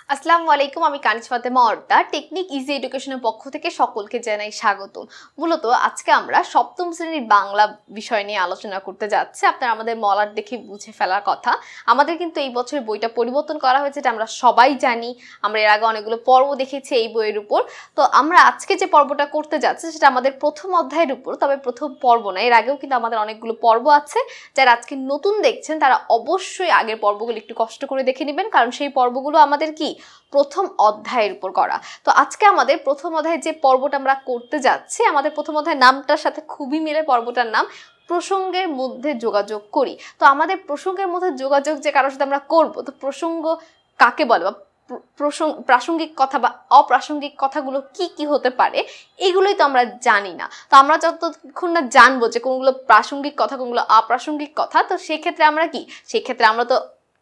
আসসালামু আলাইকুম, আমি কানিজ ফাতেমা অর্দা টেকনিক ইজি এডুকেশনের পক্ষ থেকে সকলকে জানাই স্বাগতম। মূলত আজকে আমরা সপ্তম শ্রেণীর বাংলা বিষয় নিয়ে আলোচনা করতে যাচ্ছি। আপনারা আমাদের মলাট দেখে বুঝে ফেলার কথা। আমাদের কিন্তু এই বছর বইটা পরিবর্তন করা হয়েছে, এটা আমরা সবাই জানি। আমরা এর আগে অনেকগুলো পর্ব দেখেছি এই বইয়ের উপর। তো আমরা আজকে যে পর্বটা করতে যাচ্ছি সেটা আমাদের প্রথম অধ্যায়ের উপর, তবে প্রথম পর্ব না, এর আগেও কিন্তু আমাদের অনেকগুলো পর্ব আছে। যারা আজকে নতুন দেখছেন তারা অবশ্যই আগের পর্বগুলো একটু কষ্ট করে দেখে নেবেন, কারণ সেই পর্বগুলো আমাদের কি প্রথম অধ্যায়ের উপর করা। তো আজকে আমাদের প্রথম অধ্যায়ে যে পর্বটা আমরা করতে যাচ্ছি, আমাদের প্রথম অধ্যায়ের নামটার সাথে খুবই মিলে। পর্বটার নাম প্রসঙ্গের মধ্যে যোগাযোগ করি। তো আমাদের প্রসঙ্গের মধ্যে যোগাযোগ যে কারোর সাথে আমরা করব, তো প্রসঙ্গ কাকে বলে বা প্রাসঙ্গিক কথা বা অপ্রাসঙ্গিক কথাগুলো কি কি হতে পারে, এগুলোই তো আমরা জানি না। তো আমরা যতক্ষণ না জানবো যে কোনগুলো প্রাসঙ্গিক কথা কোনগুলো অপ্রাসঙ্গিক কথা, তো সেক্ষেত্রে আমরা কি, সেক্ষেত্রে আমরা তো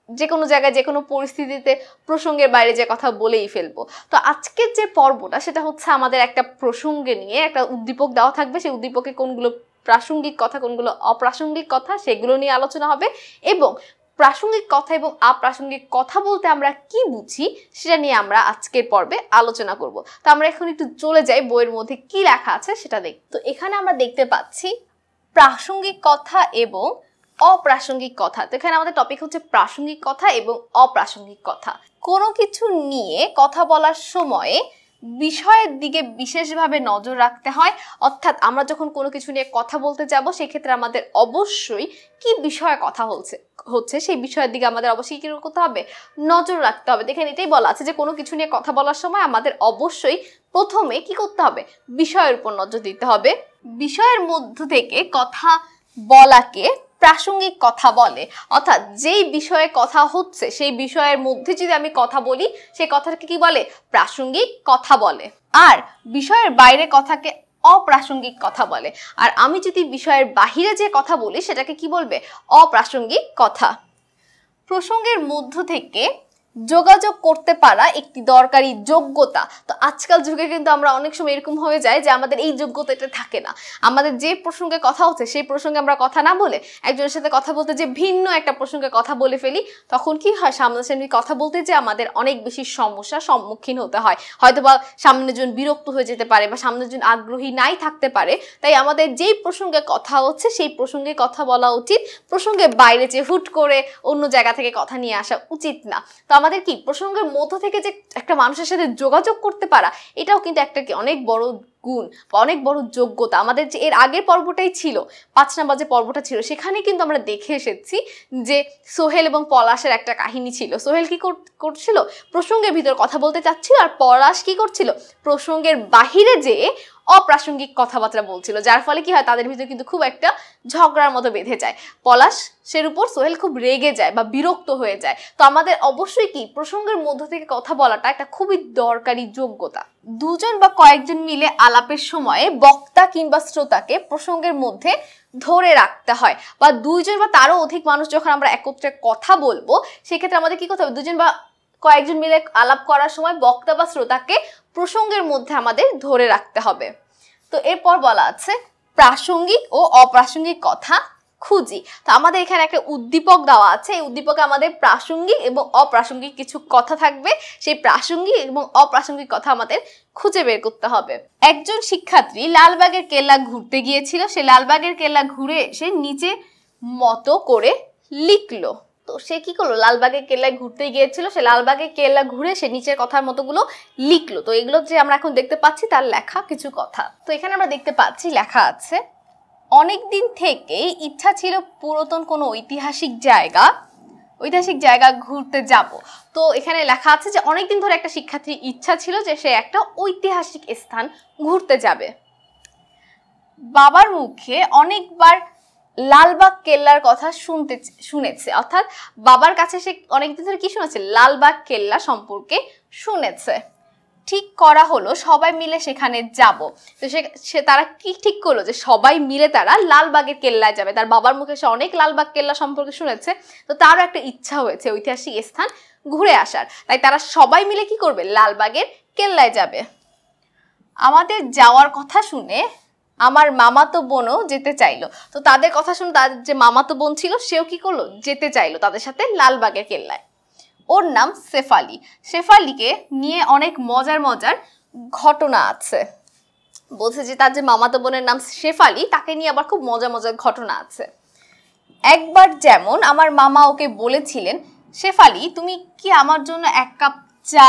যে কোনো জায়গায় যে কোনো পরিস্থিতিতে প্রসঙ্গের বাইরে যে কথা বলেই ফেলবো। তো আজকের যে পর্বটা সেটা হচ্ছে আমাদের একটা প্রসঙ্গে নিয়ে একটা উদ্দীপক দেওয়া থাকবে। সেই উদ্দীপকে কোনগুলো প্রাসঙ্গিক কথা কোনগুলো অপ্রাসঙ্গিক কথা সেগুলো নিয়ে আলোচনা হবে, এবং প্রাসঙ্গিক কথা এবং অপ্রাসঙ্গিক কথা বলতে আমরা কি বুঝি সেটা নিয়ে আমরা আজকের পর্বে আলোচনা করব। তো আমরা এখন একটু চলে যাই বইয়ের মধ্যে কি লেখা আছে সেটা দেখ। তো এখানে আমরা দেখতে পাচ্ছি প্রাসঙ্গিক কথা এবং অপ্রাসঙ্গিক কথা। তো এখানে আমাদের টপিক হচ্ছে প্রাসঙ্গিক কথা এবং অপ্রাসঙ্গিক কথা। কোনো কিছু নিয়ে কথা বলার সময়ে বিষয়ের দিকে বিশেষভাবে নজর রাখতে হয়। অর্থাৎ আমরা যখন কোনো কিছু নিয়ে কথা বলতে যাব সেক্ষেত্রে আমাদের অবশ্যই কি বিষয়ে কথা হচ্ছে সেই বিষয়ের দিকে আমাদের অবশ্যই কি করতে হবে, নজর রাখতে হবে। দেখেন এটাই বলা আছে যে কোনো কিছু নিয়ে কথা বলার সময় আমাদের অবশ্যই প্রথমে কি করতে হবে, বিষয়ের উপর নজর দিতে হবে। বিষয়ের মধ্য থেকে কথা বলাকে প্রাসঙ্গিক কথা বলে। অর্থাৎ যেই বিষয়ে কথা হচ্ছে সেই বিষয়ের মধ্যে যদি আমি কথা বলি সেই কথাটাকে কি বলে, প্রাসঙ্গিক কথা বলে। আর বিষয়ের বাইরে কথাকে অপ্রাসঙ্গিক কথা বলে। আর আমি যদি বিষয়ের বাহিরে যে কথা বলি সেটাকে কি বলবে, অপ্রাসঙ্গিক কথা। প্রসঙ্গের মধ্য থেকে যোগাযোগ করতে পারা একটি দরকারি যোগ্যতা। তো আজকাল যুগে কিন্তু আমরা অনেক সময় এরকম হয়ে যায় যে আমাদের এই যোগ্যতাটা থাকে না। আমাদের যে প্রসঙ্গে কথা হচ্ছে সেই প্রসঙ্গে আমরা কথা না বলে একজনের সাথে কথা বলতে যে ভিন্ন একটা প্রসঙ্গে কথা বলে ফেলি, তখন কি হয়, সামনাসামনি কথা বলতে যে আমাদের অনেক বেশি সমস্যার সম্মুখীন হতে হয়। হয়তো বা সামনের জন বিরক্ত হয়ে যেতে পারে বা সামনের জন আগ্রহী নাই থাকতে পারে। তাই আমাদের যেই প্রসঙ্গে কথা হচ্ছে সেই প্রসঙ্গে কথা বলা উচিত, প্রসঙ্গের বাইরে যে হুট করে অন্য জায়গা থেকে কথা নিয়ে আসা উচিত না। তো আমাদের কি প্রসঙ্গের মধ্য থেকে যে একটা মানুষের সাথে যোগাযোগ করতে পারা, এটাও কিন্তু একটা কি অনেক বড় গুণ বা অনেক বড় যোগ্যতা। আমাদের যে এর আগের পর্বটাই ছিল, 5 নাম্বার যে পর্বটা ছিল, সেখানে কিন্তু আমরা দেখে এসেছি যে সোহেল এবং পলাশের একটা কাহিনী ছিল। সোহেল কি করছিল, প্রসঙ্গের ভিতর কথা বলতে চাচ্ছিল, আর পলাশ কি করছিল, প্রসঙ্গের বাহিরে যেয়ে অপ্রাসঙ্গিক কথাবার্তা বলছিল, যার ফলে কি হয়, তাদের ভিতরে কিন্তু খুব একটা ঝগড়ার মতো বেঁধে যায়। পলাশের উপর সোহেল খুব রেগে যায় বা বিরক্ত হয়ে যায়। তো আমাদের অবশ্যই কি প্রসঙ্গের মধ্য থেকে কথা বলাটা একটা খুবই দরকারি যোগ্যতা। দুজন বা কয়েকজন মিলে আলাপের সময়ে বক্তা কিংবা শ্রোতাকে প্রসঙ্গের মধ্যে ধরে রাখতে হয়। বা দুইজন বা তারও অধিক মানুষ যখন আমরা একত্রে কথা বলবো সেক্ষেত্রে আমাদের কি করতে হবে, দুজন বা কয়েকজন মিলে আলাপ করার সময় বক্তা বা শ্রোতাকে প্রসঙ্গের মধ্যে আমাদের ধরে রাখতে হবে। তো এরপর বলা আছে প্রাসঙ্গিক ও অপ্রাসঙ্গিক কথা খুঁজি। তো আমাদের এখানে একটা উদ্দীপক দেওয়া আছে, এই উদ্দীপকে আমাদের প্রাসঙ্গিক এবং অপ্রাসঙ্গিক কিছু কথা থাকবে। সেই প্রাসঙ্গিক এবং অপ্রাসঙ্গিক কথা আমাদের খুঁজে বের করতে হবে। একজন শিক্ষার্থী লালবাগের কেল্লা ঘুরতে গিয়েছিল। সে লালবাগের কেল্লা ঘুরে এসে নিচে মতো করে লিখলো। তো সে কি করলো, লালবাগের কেল্লায় ঘুরতে গিয়েছিল, সে লালবাগের কেল্লা ঘুরে সে নিচের কথার মতোগুলো লিখলো। তো এগুলো যে আমরা এখন দেখতে পাচ্ছি তার লেখা কিছু কথা। তো এখানে আমরা দেখতে পাচ্ছি লেখা আছে, অনেক দিন থেকেই ইচ্ছা ছিল পুরাতন কোনো ঐতিহাসিক জায়গা ঘুরতে যাব। তো এখানে লেখা আছে যে অনেকদিন ধরে একটা শিক্ষার্থীর ইচ্ছা ছিল যে সে একটা ঐতিহাসিক স্থান ঘুরতে যাবে। বাবার মুখে অনেকবার লালবাগ কেল্লার কথা শুনেছে। অর্থাৎ বাবার কাছে সে অনেকদিন ধরে কি শুনেছে, লালবাগ কেল্লা সম্পর্কে শুনেছে। ঠিক করা হলো সবাই মিলে সেখানে যাব। তো তারা কি ঠিক করলো যে সবাই মিলে তারা লালবাগের কেল্লায় যাবে। তার বাবার মুখে সে অনেক লালবাগ কেল্লা সম্পর্কে শুনেছে, তো তারও একটা ইচ্ছা হয়েছে ঐতিহাসিক স্থান ঘুরে আসার। তাই তারা সবাই মিলে কি করবে, লালবাগের কেল্লায় যাবে। আমাদের যাওয়ার কথা শুনে আমার মামাতো বোনও যেতে চাইলো। তো তাদের কথা শুনে তাদের যে মামাতো বোন ছিল সেও কি করলো, যেতে চাইলো তাদের সাথে লালবাগের কেল্লায়। ওর নাম শেফালি। শেফালিকে নিয়ে অনেক মজার মজার ঘটনা আছে। বলছে যে তার যে মামাতো বোনের নাম শেফালি, তাকে নিয়ে আবার খুব মজার মজার ঘটনা আছে। একবার যেমন আমার মামা ওকে বলেছিলেন, শেফালি তুমি কি আমার জন্য 1 কাপ চা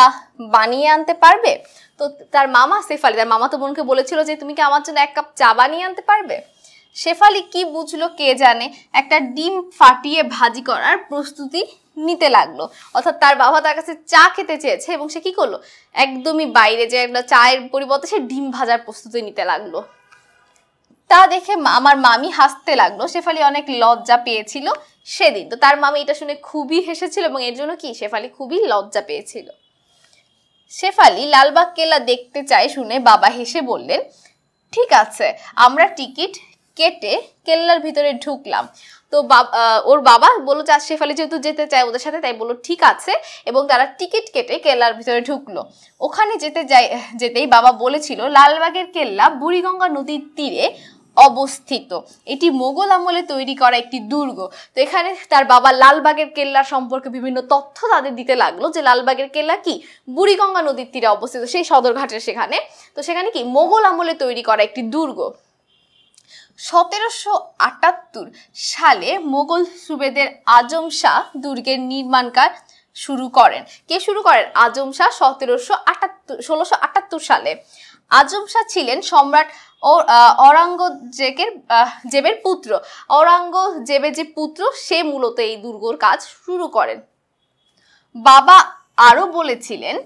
বানিয়ে আনতে পারবে? তো তার মামা শেফালি তার মামাতো বোনকে বলেছিল যে তুমি কি আমার জন্য 1 কাপ চা বানিয়ে আনতে পারবে? শেফালি কি বুঝলো কে জানে, একটা ডিম ফাটিয়ে ভাজি করার প্রস্তুতি নিতে লাগলো। অর্থাৎ তার বাবা তার কাছে চা খেতে চেয়েছে এবং সে কি করলো, একদমই বাইরে যে একটা চায়ের পরিবর্তে সে ডিম ভাজার প্রস্তুতি নিতে লাগলো। তা দেখে আমার মামি হাসতে লাগলো। শেফালি অনেক লজ্জা পেয়েছিল সেদিন। তো তার মামি এটা শুনে খুবই হেসেছিল এবং এর জন্য কি শেফালি খুবই লজ্জা পেয়েছিল। শেফালি লালবাগ কেল্লা দেখতে চায় শুনে বাবা হেসে বললেন, ঠিক আছে, আমরা টিকিট কেটে কেল্লার ভিতরে ঢুকলাম। তো ওর বাবা বললো যে শেফালি যেহেতু যেতে চায় ওদের সাথে, তাই বললো ঠিক আছে, এবং তারা টিকিট কেটে কেল্লার ভিতরে ঢুকলো। ওখানে যেতেই বাবা বলেছিল লালবাগের কেল্লা বুড়িগঙ্গা নদীর তীরে অবস্থিত, এটি মোগল আমলে তৈরি করা একটি দুর্গ। তো এখানে তার বাবা লালবাগের কেল্লা সম্পর্কে বিভিন্ন তথ্য তাদের দিতে লাগলো, যে লালবাগের কেল্লা কি বুড়িগঙ্গা নদীর তীরে অবস্থিত, সেই সদরঘাটের সেখানে। তো সেখানে কি মোগল আমলে তৈরি করা একটি দুর্গ। 1778 সালে মোগল সুবেদার আজম শাহ দুর্গের নির্মাণ কাজ শুরু করেন। কে শুরু করেন? আজম শাহ 1678 সালে। আজম শাহ ছিলেন সম্রাট ঔরঙ্গজেবের পুত্র। ঔরঙ্গজেবের যে পুত্র, সে মূলত এই দুর্গের কাজ শুরু করেন। বাবা আরো বলেছিলেন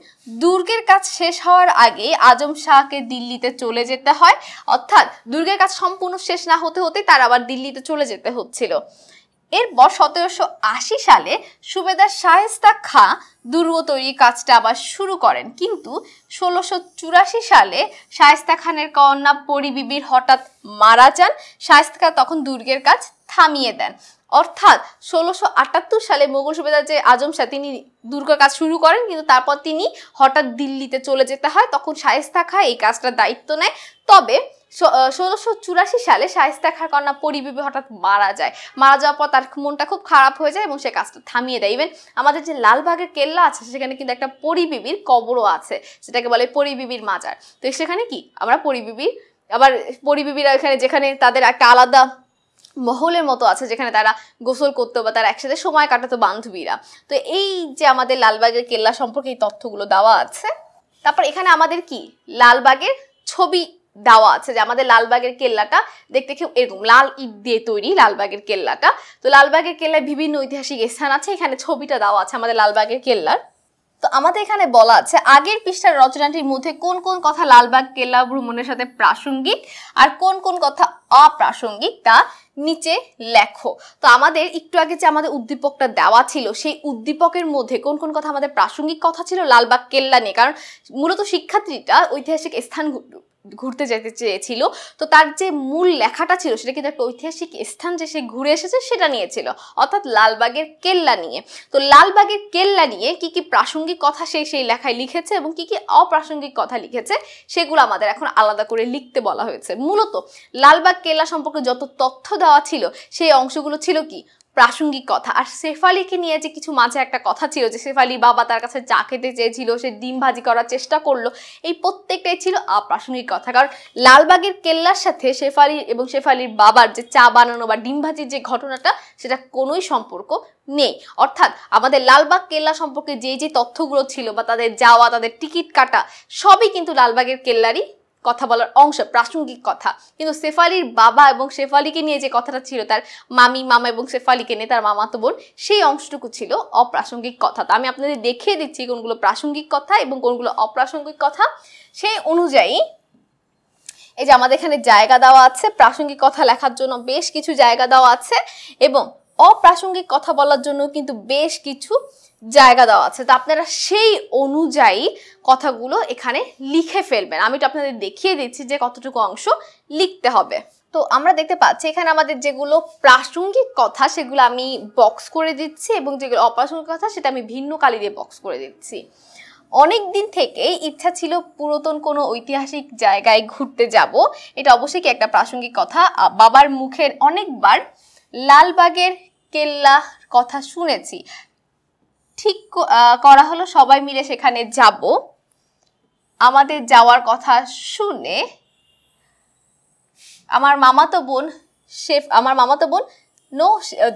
দুর্গের কাজ শেষ হওয়ার আগে আজম শাহকে দিল্লিতে চলে যেতে হয়, অর্থাৎ দুর্গের কাজ সম্পূর্ণ শেষ না হতে হতে তার আবার দিল্লিতে চলে যেতে হচ্ছিল। এরপর 1780 সালে সুবেদার শায়েস্তা খাঁ দুর্গ তৈরির কাজটা আবার শুরু করেন, কিন্তু 1684 সালে শায়েস্তা খানের কন্যা পরি বিবির হঠাৎ মারা যান। শায়েস্তা খাঁ তখন দুর্গের কাজ থামিয়ে দেন। অর্থাৎ 1678 সালে মোগল সুবেদার যে আজম শাহ, তিনি দুর্গের কাজ শুরু করেন, কিন্তু তারপর তিনি হঠাৎ দিল্লিতে চলে যেতে হয়, তখন শায়েস্তা খাঁ এই কাজটার দায়িত্ব নেয়। তবে 1684 সালে শায়েস্তা খাঁর কন্যা পরি বিবি হঠাৎ মারা যায়। মারা যাওয়ার পর তার মনটা খুব খারাপ হয়ে যায় এবং সে কাজটা থামিয়ে দেয়। ইভেন আমাদের যে লালবাগের কেল্লা আছে সেখানে কিন্তু একটা পরি বিবির কবরও আছে, সেটাকে বলে পরি বিবির মাজার। তো সেখানে কি আমরা পরি বিবিরা এখানে, যেখানে তাদের একটা আলাদা মহলের মতো আছে, যেখানে তারা গোসল করতো বা তারা একসাথে সময় কাটাতো বান্ধবীরা। তো এই যে আমাদের লালবাগের কেল্লা সম্পর্কে এই তথ্যগুলো দেওয়া আছে। তারপর এখানে আমাদের কি লালবাগের ছবি দেওয়া আছে, যে আমাদের লালবাগের কেল্লাটা দেখতে খুব এরকম লাল ইট দিয়ে তৈরি লালবাগের কেল্লাটা। তো লালবাগের কেল্লায় বিভিন্ন ঐতিহাসিক স্থান আছে, এখানে ছবিটা দেওয়া আছে আমাদের লালবাগের কেল্লার। তো আমাদের এখানে বলা আছে আগের পৃষ্ঠার রচনাটির মধ্যে কোন কোন কথা লালবাগ কেল্লা ভ্রমণের সাথে প্রাসঙ্গিক আর কোন কোন কথা অপ্রাসঙ্গিক তা নিচে লেখো। তো আমাদের একটু আগে যে আমাদের উদ্দীপকটা দেওয়া ছিল, সেই উদ্দীপকের মধ্যে কোন কোন কথা আমাদের প্রাসঙ্গিক কথা ছিল লালবাগ কেল্লা নিয়ে, কারণ মূলত শিক্ষার্থীটা ঐতিহাসিক স্থান ঘুরতে যেতে চেয়েছিল। তো তার যে মূল লেখাটা ছিল সেটা কিন্তু একটা ঐতিহাসিক স্থান যে সে ঘুরে এসেছে সেটা নিয়েছিল, অর্থাৎ লালবাগের কেল্লা নিয়ে। তো লালবাগের কেল্লা নিয়ে কি কি প্রাসঙ্গিক কথা সেই লেখায় লিখেছে এবং কি কি অপ্রাসঙ্গিক কথা লিখেছে সেগুলো আমাদের এখন আলাদা করে লিখতে বলা হয়েছে। মূলত লালবাগ কেল্লা সম্পর্কে যত তথ্য দেওয়া ছিল সেই অংশগুলো ছিল কি প্রাসঙ্গিক কথা। আর শেফালিকে নিয়ে যে কিছু মাঝে একটা কথা ছিল, যে শেফালি বাবা তার কাছে চা খেতে চেয়েছিল, সে ডিম ভাজি করার চেষ্টা করলো, এই প্রত্যেকটাই ছিল অপ্রাসঙ্গিক কথা। কারণ লালবাগের কেল্লার সাথে শেফালি এবং শেফালির বাবার যে চা বানানো বা ডিম ভাজির যে ঘটনাটা, সেটা কোনোই সম্পর্ক নেই। অর্থাৎ আমাদের লালবাগ কেল্লা সম্পর্কে যে তথ্যগুলো ছিল বা তাদের যাওয়া, তাদের টিকিট কাটা, সবই কিন্তু লালবাগের কেল্লারই কথা বলার অংশ, প্রাসঙ্গিক কথা। কিন্তু শেফালির বাবা এবং শেফালিকে নিয়ে যে কথাটা ছিল, তার মামা এবং শেফালিকে নিয়ে তার মামাতো বোন, সেই অংশটুকু ছিল অপ্রাসঙ্গিক কথা। তো আমি আপনাদের দেখিয়ে দিচ্ছি কোনগুলো প্রাসঙ্গিক কথা এবং কোনগুলো অপ্রাসঙ্গিক কথা। সেই অনুযায়ী এই যে আমাদের এখানে জায়গা দেওয়া আছে, প্রাসঙ্গিক কথা লেখার জন্য বেশ কিছু জায়গা দেওয়া আছে এবং অপ্রাসঙ্গিক কথা বলার জন্য কিন্তু বেশ কিছু জায়গা দেওয়া আছে। তো আপনারা সেই অনুযায়ী কথাগুলো এখানে লিখে ফেলবেন। আমি তো আপনাদের দেখিয়ে দিচ্ছি যে কতটুকু অংশ লিখতে হবে। তো আমরা দেখতে পাচ্ছি এখানে আমাদের যেগুলো প্রাসঙ্গিক কথা সেগুলো আমি বক্স করে দিচ্ছি এবং যেগুলো অপ্রাসঙ্গিক কথা সেটা আমি ভিন্ন কালি দিয়ে বক্স করে দিচ্ছি। অনেক দিন থেকেই ইচ্ছা ছিল পুরাতন কোনো ঐতিহাসিক জায়গায় ঘুরতে যাব, এটা অবশ্যই কি একটা প্রাসঙ্গিক কথা। বাবার মুখের অনেকবার লালবাগের কেল্লার কথা শুনেছি, ঠিক করা হলো, সবাই মিলে সেখানে যাব। আমাদের যাওয়ার কথা শুনে আমার মামাতো বোন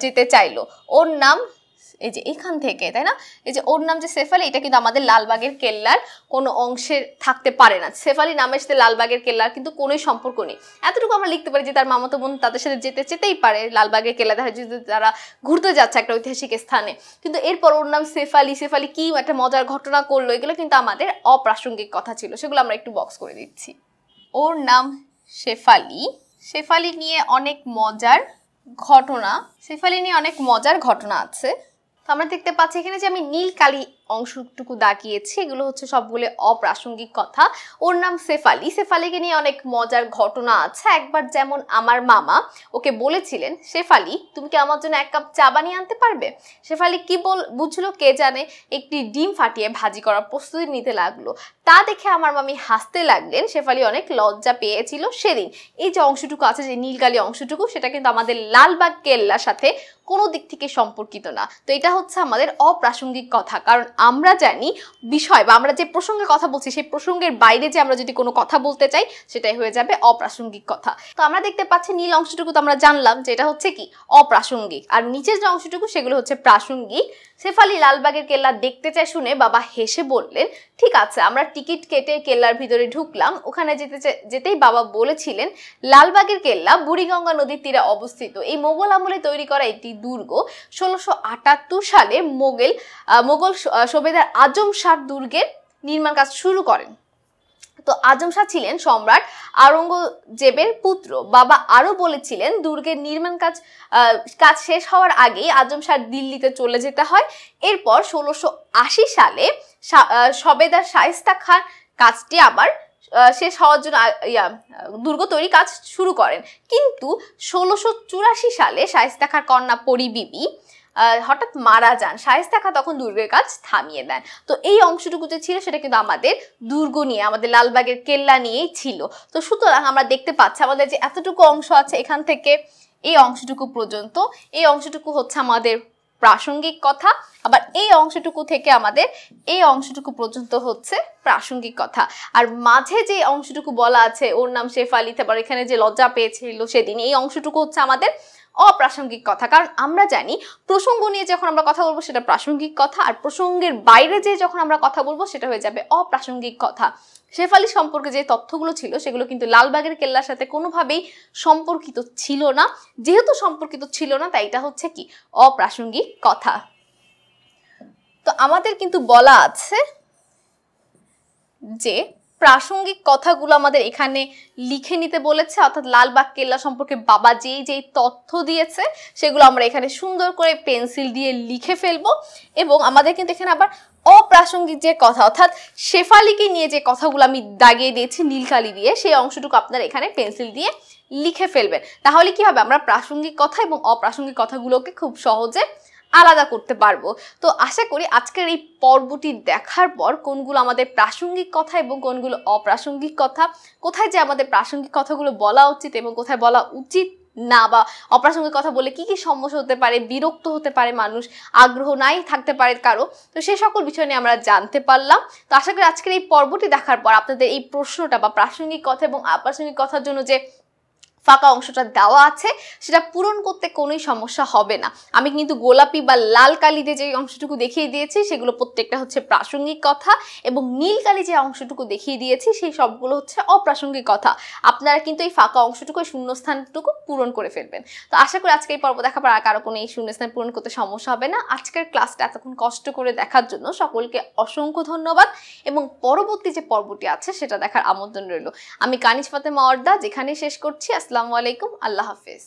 যেতে চাইলো। ওর নাম এই যে এখান থেকে, তাই না, এই যে ওর নাম যে শেফালি, এটা কিন্তু আমাদের লালবাগের কেল্লার কোনো অংশে থাকতে পারে না। শেফালি নামের সাথে লালবাগের কেল্লার কিন্তু কোনোই সম্পর্ক নেই। এতটুকু আমরা লিখতে পারি যে তার মামাতো বোন তাদের সাথে যেতেই পারে লালবাগের কেল্লা, দেখা যদি তারা ঘুরতে যাচ্ছে একটা ঐতিহাসিক স্থানে। কিন্তু এরপর ওর নাম শেফালি কি একটা মজার ঘটনা করলো, এগুলো কিন্তু আমাদের অপ্রাসঙ্গিক কথা ছিল, সেগুলো আমরা একটু বক্স করে দিচ্ছি। ওর নাম শেফালি নিয়ে অনেক মজার ঘটনা আছে। তো আমরা দেখতে পাচ্ছি এখানে যে আমি নীল কালি অংশটুকু দাগিয়েছি, এগুলো হচ্ছে সবগুলো অপ্রাসঙ্গিক কথা। ওর নাম শেফালিকে নিয়ে অনেক মজার ঘটনা আছে। একবার যেমন আমার মামা ওকে বলেছিলেন, শেফালি তুমি কি আমার জন্য 1 কাপ চা বানিয়ে আনতে পারবে? শেফালি কি বুঝলো কে জানে, একটি ডিম ফাটিয়ে ভাজি করার প্রস্তুতি নিতে লাগলো। তা দেখে আমার মামি হাসতে লাগলেন। শেফালি অনেক লজ্জা পেয়েছিল সেদিন। এই যে অংশটুকু আছে, যে নীলকালি অংশটুকু, সেটা কিন্তু আমাদের লালবাগ কেল্লার সাথে কোনো দিক থেকে সম্পর্কিত না। তো এটা হচ্ছে আমাদের অপ্রাসঙ্গিক কথা, কারণ আমরা জানি বিষয় বা আমরা যে প্রসঙ্গে কথা বলছি সেই প্রসঙ্গের বাইরে যে আমরা যদি কোনো কথা বলতে চাই সেটাই হয়ে যাবে অপ্রাসঙ্গিক কথা। তো আমরা দেখতে পাচ্ছি নীল অংশটুকু তো আমরা জানলাম যে এটা হচ্ছে কি অপ্রাসঙ্গিক, আর নিচের যে অংশটুকু সেগুলো হচ্ছে প্রাসঙ্গিক। শেফালি লালবাগের কেল্লা দেখতে চায় শুনে বাবা হেসে বললেন, ঠিক আছে। আমরা টিকিট কেটে কেল্লার ভিতরে ঢুকলাম। ওখানে যেতেই বাবা বলেছিলেন, লালবাগের কেল্লা বুড়িগঙ্গা নদীর তীরে অবস্থিত। এই মোগল আমলে তৈরি করা একটি দুর্গ। 1678 সালে মোগল সুবেদার আজম শাহ দুর্গের নির্মাণ কাজ শুরু করেন। তো আজম শাহ ছিলেন সম্রাট আওরঙ্গজেবের পুত্র। বাবা আরো বলেছিলেন, দুর্গের নির্মাণ কাজ শেষ হওয়ার আগেই আজম শাহ দিল্লিতে চলে যেতে হয়। এরপর 1680 সালে সুবেদার শায়েস্তা খান কাজটি আবার শেষ হওয়ার জন্য দুর্গ তৈরি কাজ শুরু করেন। কিন্তু 1684 সালে শায়েস্তা খাঁর কন্যা পরি বিবি হঠাৎ মারা যান। শায়েস্তা খাঁ তখন দুর্গের কাজ থামিয়ে দেন। তো এই অংশটুকু যে ছিল সেটা কিন্তু আমাদের দুর্গ নিয়ে, আমাদের লালবাগের কেল্লা নিয়েই ছিল। তো সুতরাং আমরা দেখতে পাচ্ছি আমাদের যে এতটুকু অংশ আছে এখান থেকে এই অংশটুকু পর্যন্ত, এই অংশটুকু হচ্ছে আমাদের প্রাসঙ্গিক কথা, আবার এই অংশটুকু থেকে আমাদের এই অংশটুকু পর্যন্ত হচ্ছে প্রাসঙ্গিক কথা। আর মাঝে যে অংশটুকু বলা আছে ওর নাম শেফালি, তারপর এখানে যে লজ্জা পেয়েছিল সেদিন, এই অংশটুকু হচ্ছে আমাদের অপ্রাসঙ্গিক কথা। কারণ আমরা জানি প্রসঙ্গ নিয়ে যখন আমরা কথা বলবো সেটা প্রাসঙ্গিক কথা, আর প্রসঙ্গের বাইরে যে যখন আমরা কথা বলবো সেটা হয়ে যাবে অপ্রাসঙ্গিক কথা। শেফালি সম্পর্কে যে তথ্যগুলো ছিল সেগুলো কিন্তু লালবাগের কেল্লার সাথে কোনোভাবেই সম্পর্কিত ছিল না। যেহেতু সম্পর্কিত ছিল না, তাই এটা হচ্ছে কি অপ্রাসঙ্গিক কথা। তো আমাদের কিন্তু বলা আছে যে প্রাসঙ্গিক কথাগুলো আমাদের এখানে লিখে নিতে বলেছে, অর্থাৎ লালবাগ কেল্লা সম্পর্কে বাবা যেই তথ্য দিয়েছে সেগুলো আমরা এখানে সুন্দর করে পেন্সিল দিয়ে লিখে ফেলবো। এবং আমাদের কিন্তু এখানে আবার অপ্রাসঙ্গিক যে কথা, অর্থাৎ শেফালিকে নিয়ে যে কথাগুলো আমি দাগিয়ে দিয়েছি নীলকালি দিয়ে, সেই অংশটুকু আপনারা এখানে পেন্সিল দিয়ে লিখে ফেলবেন। তাহলে কি হবে, আমরা প্রাসঙ্গিক কথা এবং অপ্রাসঙ্গিক কথাগুলোকে খুব সহজে আলাদা করতে পারবো। তো আশা করি আজকের এই পর্বটি দেখার পর কোনগুলো আমাদের প্রাসঙ্গিক কথা এবং কোনগুলো অপ্রাসঙ্গিক কথা, কোথায় যে আমাদের প্রাসঙ্গিক কথাগুলো বলা উচিত এবং কোথায় বলা উচিত না, বা অপ্রাসঙ্গিক কথা বলে কি কি সমস্যা হতে পারে, বিরক্ত হতে পারে মানুষ, আগ্রহ নাই থাকতে পারে কারো, তো সেই সকল বিষয় নিয়ে আমরা জানতে পারলাম। তো আশা করি আজকের এই পর্বটি দেখার পর আপনাদের এই প্রশ্নটা বা প্রাসঙ্গিক কথা এবং অপ্রাসঙ্গিক কথার জন্য যে ফাঁকা অংশটা দেওয়া আছে সেটা পূরণ করতে কোনোই সমস্যা হবে না। আমি কিন্তু গোলাপি বা লাল কালি দিয়ে যে অংশটুকু দেখিয়ে দিয়েছি সেগুলো প্রত্যেকটা হচ্ছে প্রাসঙ্গিক কথা, এবং নীল কালি যে অংশটুকু দেখিয়ে দিয়েছি সেই সবগুলো হচ্ছে অপ্রাসঙ্গিক কথা। আপনারা কিন্তু এই ফাঁকা অংশটুকু, শূন্যস্থানটুকু পূরণ করে ফেলবেন। তো আশা করি আজকে এই পর্ব দেখার পর আর কারো কোনো এই শূন্যস্থান পূরণ করতে সমস্যা হবে না। আজকের ক্লাসটা এতক্ষণ কষ্ট করে দেখার জন্য সকলকে অসংখ্য ধন্যবাদ, এবং পরবর্তী যে পর্বটি আছে সেটা দেখার আমন্ত্রণ রইল। আমি কানিজ ফাতেমা অর্দা যেখানে শেষ করছি। আসসালামু আলাইকুম, আল্লাহ হাফেজ।